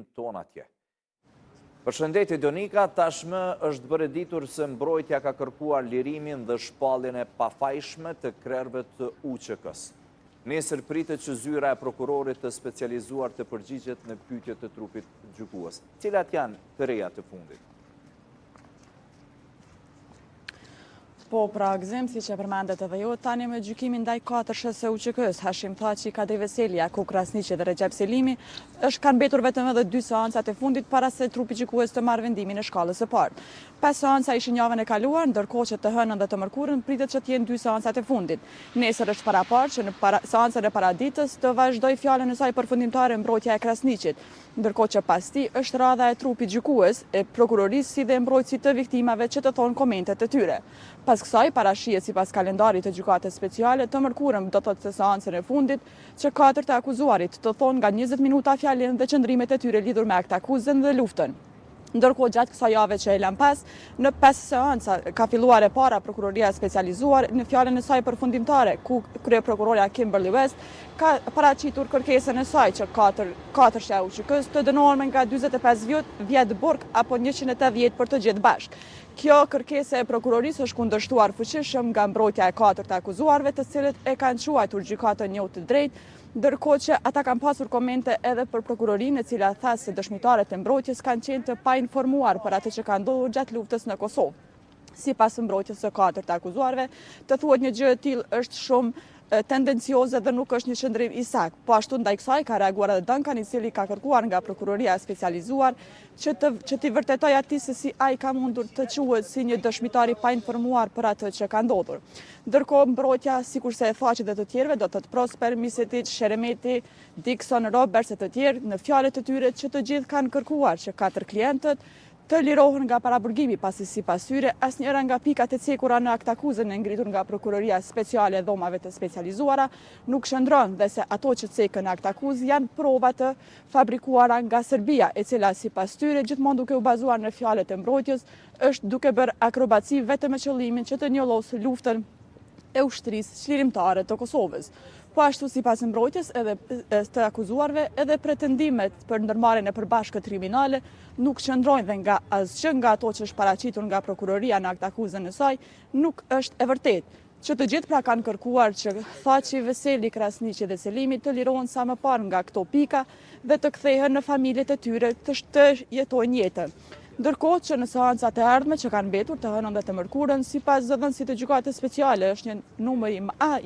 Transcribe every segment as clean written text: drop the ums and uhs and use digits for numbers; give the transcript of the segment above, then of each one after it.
shtëpinë tonë atje. Përshëndetje Donika, tashmë është bërë ditur se mbrojtja ka kërkuar lirimin dhe shpalljen e pafajshme të krerëve të UÇK-s. Nesër pritet që zyra e prokurorit të specializuar të përgjigjet në pyetje të trupit gjykues. Cilat janë të reja të fundit? Po, pra gëzim, si që përmendet edhe jo, tani me gjykimin ndaj 4 së UÇK-s, Hashim Thaçi, Kadri Veselja, Ku Krasniqi dhe Recep Selimi, kanë mbetur vetëm edhe 2 seancat e fundit para se trupi gjykues të marrë vendimin e shkallës së parë. 5 seanca ishin javën e kaluar, ndërkohë që të hënën dhe të mërkurën pritet që të jenë 2 seancat e fundit. Nesër është paraparë që në seancën e paraditës të vazhdoj fjalën e saj përfundimtare mbrojtja e Krasniqit, ndërkohë që pas tij është radha e trupit gjykues, e prokurorisë si dhe mbrojtësit të viktimave që të thonë komentet e tyre. Pas kësaj, parashihet sipas kalendarit të gjykatës speciale, të mërkurën do thotë se seancën e fundit që 4 të akuzuarit të thonë nga 20 minuta fjalën dhe qëndrimet e tyre lidhur me akt akuzën dhe luftën. Ndërkohë gjatë kësaj jave që e lan pas, në 5 seanca ka filluar e para prokuroria specializuar në fjalën e saj përfundimtare, ku kryeprokurorja Kimberly West ka paraqitur kërkesën e saj që 4 e UÇK-s të dënohen nga 45 vjet burg apo 180 për të gjithë bashkë. Kjo kërkesë e prokurorisë është kundërshtuar fuqishëm nga mbrojtja e 4 të akuzuarve, të cilët e kanë quajtur gjykatën jo të drejtë, ndërkohë që ata kanë pasur komente edhe për prokurorinë, e cila tha se dëshmitarët e mbrojtjes kanë qenë të painformuar për atë që ka ndodhur gjatë luftës në Kosovë. Sipas mbrojtjes së 4 të akuzuarve, të thuhet një gjë e tillë është shumë tendencioze dhe nuk është një qëndrim i saktë. Po ashtu ndaj kësaj ka reaguar edhe Duncan, i cili ka kërkuar nga prokuroria specializuar që t'i vërtetoj atij se si ai ka mundur të quhet si një dëshmitar i painformuar për atë që ka ndodhur. Ndërkohë mbrojtja, sikurse e Thaçi dhe të tjerëve, do të thotë Prosper, Misetić, Sheremeti, Dixon, Roberts e të tjerë, në fjalët e tyre që të gjithë kanë kërkuar që 4 klientët të lirohen nga paraburgimi, pasi sipas tyre asnjëra nga pikat e cekura në akt akuzën e ngritur nga prokuroria speciale e dhomave të specializuara nuk shndron, dhe se ato që cekën në akt akuzë janë prova të fabrikuara nga Serbia, e cila sipas tyre gjithmonë duke u bazuar në fjalët e mbrojtjes është duke bërë akrobaci vetëm me qëllimin që të njollosë luftën e ushtrisë çlirimtare të Kosovës. Po ashtu sipas mbrojtjes edhe të akuzuarve, edhe pretendimet për ndërmarrjen e përbashkët kriminale nuk qëndrojnë dhe nga asgjë nga ato që është paraqitur nga prokuroria në akt akuzën e saj nuk është e vërtetë. Që të gjithë pra kanë kërkuar që Thaçi, Veseli, Krasniqi dhe Selimi të lirohen sa më parë nga këto pika dhe të kthehen në familjet e tyre të jetojnë jetën. Ndërkohë që në seancat e ardhme që kanë mbetur të hënën dhe të mërkurën, sipas zëdhënësit të gjykatës speciale, është një numër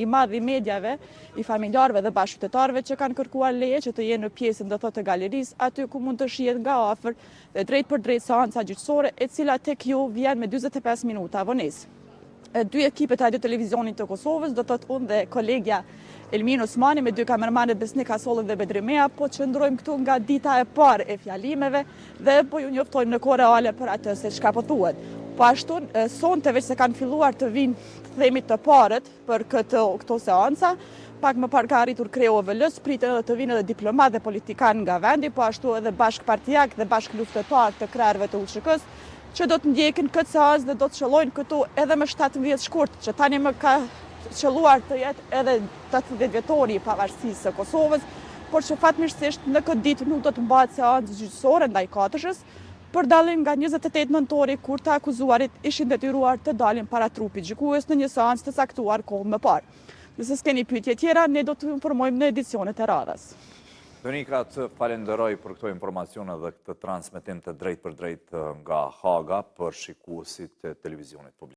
i madh i mediave, i familjarëve dhe bashkëqytetarëve që kanë kërkuar leje që të jenë në pjesën do thotë të galerisë, aty ku mund të shihet nga afër dhe drejt për drejt seanca gjyqësore, e cila tek ju vjen me 45 minuta vonesë. 2 ekipet radio televizionit të Kosovës, do thotë unë dhe kolegja Elmin Osmani me 2 kamermanët Besnik Asolli dhe Bedrimea, po qëndrojmë këtu nga dita e parë e fjalimeve dhe po ju njoftojmë në kohë reale për atë se çka po thuhet. Po ashtu sonte veç se kanë filluar të vinë themi të parët për këto seanca, pak më parë ka arritur kreu OVL-s, pritet edhe të vinë edhe diplomatë dhe politikanë nga vendi, po ashtu edhe bashkëpartiak dhe bashkëluftëtar të krerëve të UÇK-s, që do të ndjekin këtë seancë dhe do të qëllojnë këtu edhe më 17 shkurt, që tani më ka qëlluar të jetë edhe 80 vjetori i pavarësisë së Kosovës, por që fatmirësisht në këtë ditë nuk do të mbahet seancë gjyqësore ndaj 4-shës, për dallim nga 28 nëntori kur të akuzuarit ishin detyruar të dalin para trupit gjykues në një seancë të caktuar kohë më parë. Nëse s'keni pyetje tjera, ne do të informojmë në edicionet e radhës. Donika, të falenderoj për këto informacione dhe këtë transmetim të drejt për drejt nga Haga për shikuesit e televizionit publik.